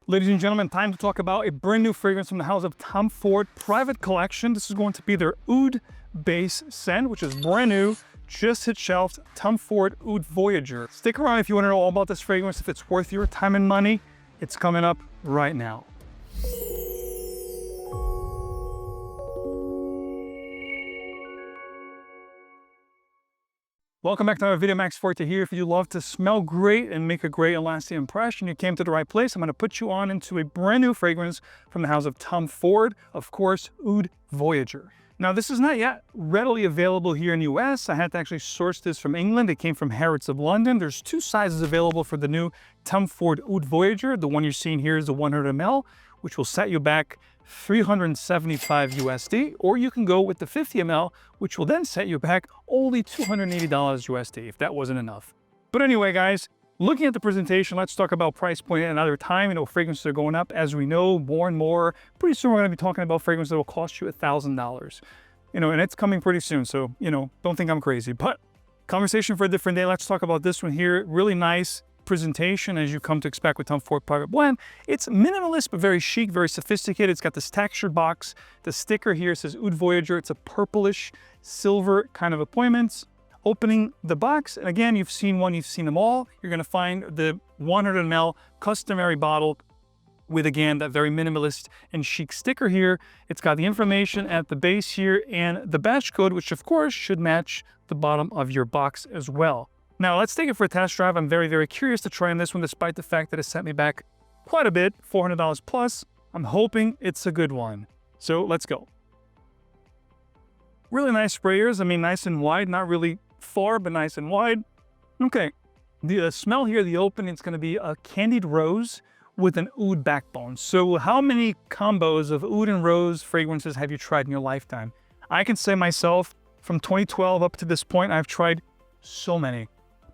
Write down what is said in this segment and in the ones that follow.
Ladies and gentlemen, time to talk about a brand new fragrance from the house of Tom Ford Private Collection. This is going to be their Oud-based scent, which is brand new, just hit shelves, Tom Ford Oud Voyager. Stick around if you want to know all about this fragrance, if it's worth your time and money. It's coming up right now. Welcome back to another video. MaxChat here. If you love to smell great and make a great and lasting impression, you came to the right place. I'm going to put you on into a brand new fragrance from the house of Tom Ford, of course, Oud Voyager. Now, this is not yet readily available here in the US. I had to actually source this from England. It came from Harrods of London. There's two sizes available for the new Tom Ford Oud Voyager. The one you're seeing here is the 100 ml, which will set you back $375 USD, or you can go with the 50 ml, which will then set you back only $280 USD, if that wasn't enough. But anyway, guys, looking at the presentation, let's talk about price point at another time. You know, fragrances are going up, as we know, more and more. Pretty soon we're going to be talking about fragrances that will cost you $1,000. You know, and it's coming pretty soon, so, you know, don't think I'm crazy. But conversation for a different day. Let's talk about this one here. Really nice presentation, as you come to expect with Tom Ford Private Blend. It's minimalist, but very chic, very sophisticated. It's got this textured box. The sticker here says Oud Voyager. It's a purplish silver kind of appointments. Opening the box, and again, you've seen one, you've seen them all. You're going to find the 100 ml customary bottle with, again, that very minimalist and chic sticker here. It's got the information at the base here and the batch code, which of course should match the bottom of your box as well. Now let's take it for a test drive. I'm very, very curious to try on this one, despite the fact that it sent me back quite a bit, $400 plus. I'm hoping it's a good one. So let's go. Really nice sprayers. I mean, nice and wide, not really far, but nice and wide. Okay, the smell here, the opening, it's going to be a candied rose with an oud backbone. So how many combos of oud and rose fragrances have you tried in your lifetime? I can say myself, from 2012 up to this point, I've tried so many.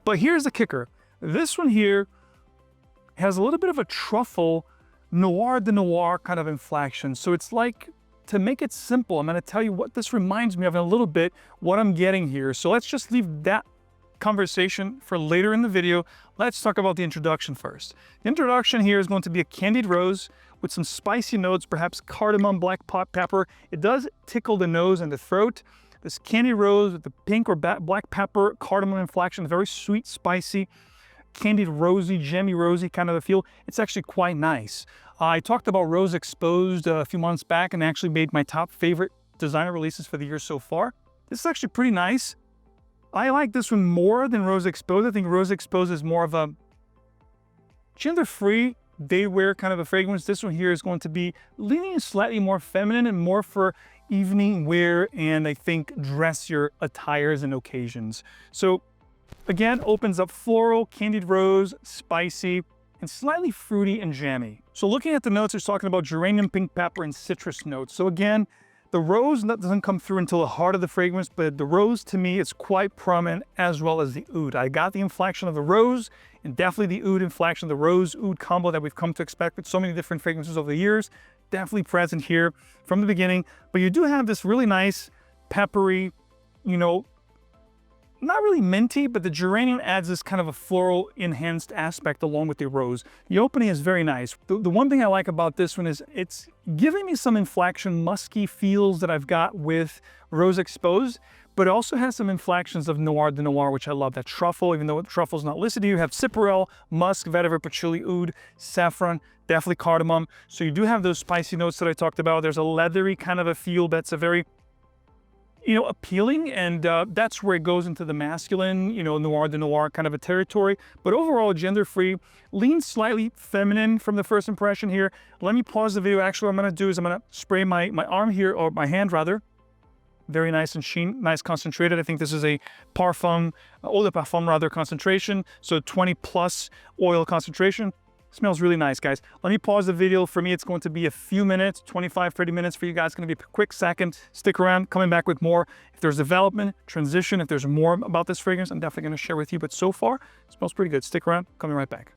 But here's the kicker. This one here has a little bit of a truffle, noir de noir kind of inflection. So it's like, to make it simple, I'm going to tell you what this reminds me of in a little bit, what I'm getting here. So let's just leave that conversation for later in the video. Let's talk about the introduction first. The introduction here is going to be a candied rose with some spicy notes, perhaps cardamom, black pepper. It does tickle the nose and the throat. This candied rose with the pink or black pepper, cardamom inflection, very sweet, spicy, candied rosy, gemmy rosy kind of a feel. It's actually quite nice. I talked about Rose Exposed a few months back and actually made my top favorite designer releases for the year so far. This is actually pretty nice. I like this one more than Rose Exposed. I think Rose Exposed is more of a gender-free, day-wear kind of a fragrance. This one here is going to be leaning slightly more feminine and more for evening wear and I think dressier attires and occasions. So again, opens up floral, candied rose, spicy, and slightly fruity and jammy. So looking at the notes, it's talking about geranium, pink pepper, and citrus notes. So again, the rose doesn't come through until the heart of the fragrance, but the rose to me is quite prominent, as well as the oud. I got the inflection of the rose and definitely the oud inflection, the rose oud combo that we've come to expect with so many different fragrances over the years. Definitely present here from the beginning, but you do have this really nice peppery, you know, not really minty, but the geranium adds this kind of a floral enhanced aspect along with the rose. The opening is very nice. The one thing I like about this one is it's giving me some inflection, musky feels that I've got with Rose Exposed, but it also has some inflections of noir de noir, which I love. That truffle, even though truffle's not listed here, you have cyparel, musk, vetiver, patchouli, oud, saffron, definitely cardamom. So you do have those spicy notes that I talked about. There's a leathery kind of a feel that's a very, you know, appealing, and that's where it goes into the masculine, you know, noir de noir kind of a territory. But overall, gender-free, leans slightly feminine from the first impression here. Let me pause the video. Actually, what I'm going to do is I'm going to spray my arm here, or my hand rather. Very nice and sheen, nice concentrated. I think this is a parfum, eau de parfum rather, concentration. So 20 plus oil concentration. Smells really nice, guys. Let me pause the video. For me, it's going to be a few minutes, 25, 30 minutes. For you guys, it's going to be a quick second. Stick around, coming back with more. If there's development, transition, if there's more about this fragrance, I'm definitely going to share with you. But so far, it smells pretty good. Stick around, coming right back.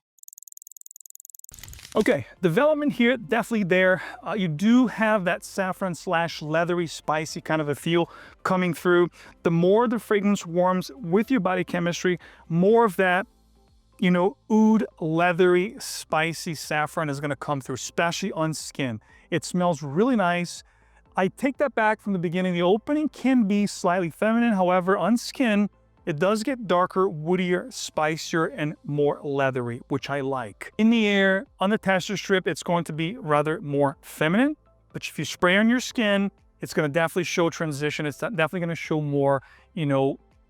Okay, development here, definitely there. You do have that saffron slash leathery, spicy kind of a feel coming through. The more the fragrance warms with your body chemistry, more of that oud leathery, spicy saffron is going to come through, especially on skin. It smells really nice. I take that back from the beginning. The opening can be slightly feminine. However, on skin, it does get darker, woodier, spicier, and more leathery, which I like. In the air, on the tester strip, it's going to be rather more feminine. But if you spray on your skin, it's going to definitely show transition. It's definitely going to show more,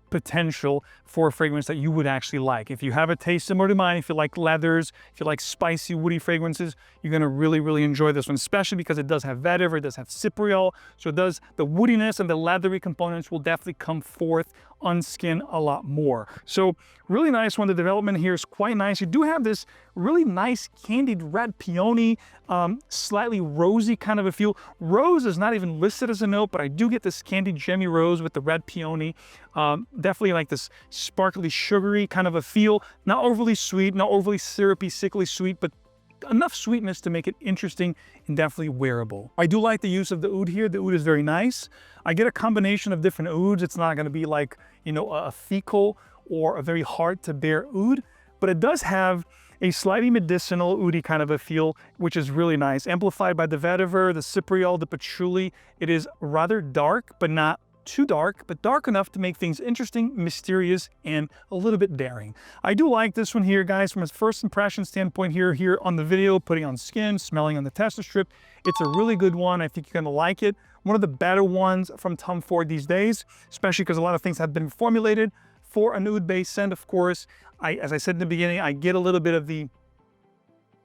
potential for a fragrance that you would actually like. If you have a taste similar to mine, if you like leathers, if you like spicy, woody fragrances, you're going to really, really enjoy this one, especially because it does have vetiver, it does have cypriol, so it does, the woodiness and the leathery components will definitely come forth on skin a lot more. So really nice one. The development here is quite nice. You do have this really nice candied red peony, slightly rosy kind of a feel. Rose is not even listed as a note, but I do get this candied gemmy rose with the red peony. Definitely like this sparkly, sugary kind of a feel. Not overly sweet, not overly syrupy, sickly sweet, but enough sweetness to make it interesting and definitely wearable. I do like the use of the oud here. The oud is very nice. I get a combination of different ouds. It's not going to be like, a fecal or a very hard to bear oud, but it does have a slightly medicinal, oudy kind of a feel, which is really nice. Amplified by the vetiver, the cypriol, the patchouli. It is rather dark, but not too dark, but dark enough to make things interesting, mysterious, and a little bit daring. I do like this one here, guys, from a first impression standpoint here on the video, putting on skin, smelling on the tester strip. It's a really good one. I think you're gonna like it. One of the better ones from Tom Ford these days, especially because a lot of things have been formulated for an oud-based scent, of course. As I said in the beginning, I get a little bit of the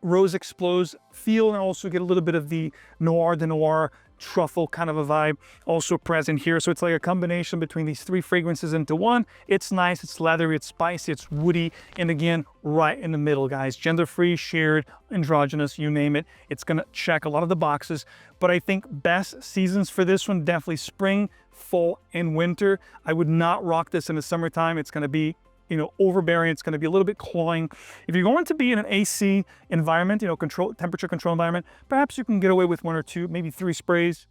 Rose Explodes feel, and I also get a little bit of the Noir de Noir truffle kind of a vibe also present here. So it's like a combination between these three fragrances into one. It's nice, it's leathery, it's spicy, it's woody, and again, right in the middle, guys. Gender-free, shared, androgynous, you name it. It's gonna check a lot of the boxes. But I think best seasons for this one, definitely spring, fall, and winter. I would not rock this in the summertime. It's gonna be overbearing. It's going to be a little bit cloying. If you're going to be in an AC environment, temperature control environment, perhaps you can get away with 1 or 2, maybe 3 sprays.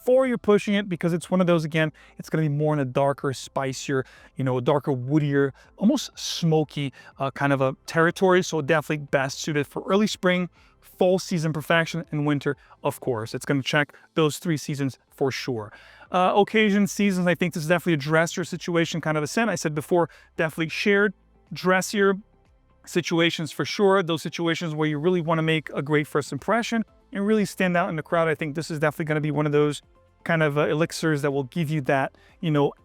4, you're pushing it, because it's one of those, again, it's going to be more in a darker, spicier, darker, woodier, almost smoky kind of a territory. So definitely best suited for early spring, fall season perfection, and winter, of course. It's going to check those 3 seasons for sure. Occasion, seasons, I think this is definitely a dressier situation kind of a scent. I said before, definitely shared, dressier situations for sure. Those situations where you really want to make a great first impression and really stand out in the crowd. I think this is definitely going to be one of those kind of elixirs that will give you that,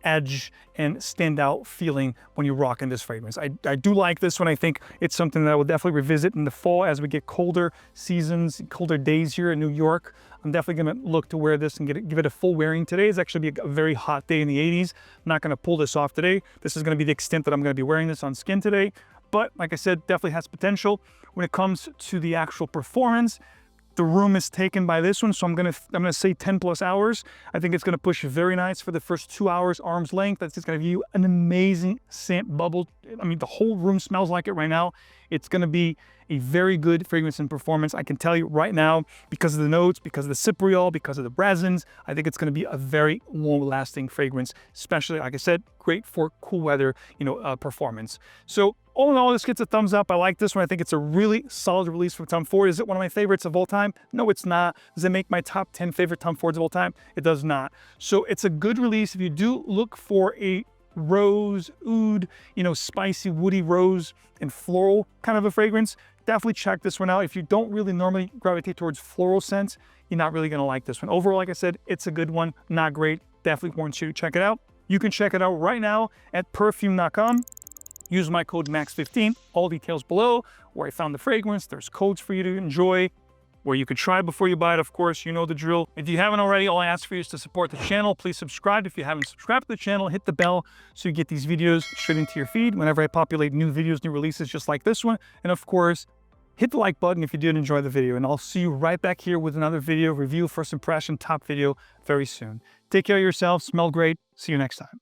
edge and standout feeling when you're rocking this fragrance. I do like this one. I think it's something that I will definitely revisit in the fall as we get colder seasons, colder days here in New York. I'm definitely going to look to wear this and give it a full wearing. Today is actually a very hot day in the 80s. I'm not going to pull this off today. This is going to be the extent that I'm going to be wearing this on skin today. But like I said, definitely has potential when it comes to the actual performance. The room is taken by this one, so I'm gonna say 10+ hours. I think it's gonna push very nice for the first 2 hours, arm's length. That's just gonna give you an amazing scent bubble. I mean, the whole room smells like it right now. It's gonna be a very good fragrance and performance. I can tell you right now, because of the notes, because of the cypriol, because of the resins, I think it's gonna be a very long-lasting fragrance, especially, like I said, great for cool weather, performance. So all in all, this gets a thumbs up. I like this one. I think it's a really solid release from Tom Ford. Is it one of my favorites of all time? No, it's not. Does it make my top 10 favorite Tom Fords of all time? It does not. So it's a good release. If you do look for a rose, oud, spicy, woody rose and floral kind of a fragrance, definitely check this one out. If you don't really normally gravitate towards floral scents, you're not really gonna like this one. Overall, like I said, it's a good one, not great. Definitely warrants you to check it out. You can check it out right now at perfume.com. Use my code MAX15, all details below, where I found the fragrance. There's codes for you to enjoy, where you could try before you buy it, of course, you know the drill. If you haven't already, all I ask for you is to support the channel. Please subscribe if you haven't subscribed to the channel. Hit the bell so you get these videos straight into your feed whenever I populate new videos, new releases just like this one. And of course, hit the like button if you did enjoy the video. And I'll see you right back here with another video, review, first impression, top video very soon. Take care of yourself, smell great. See you next time.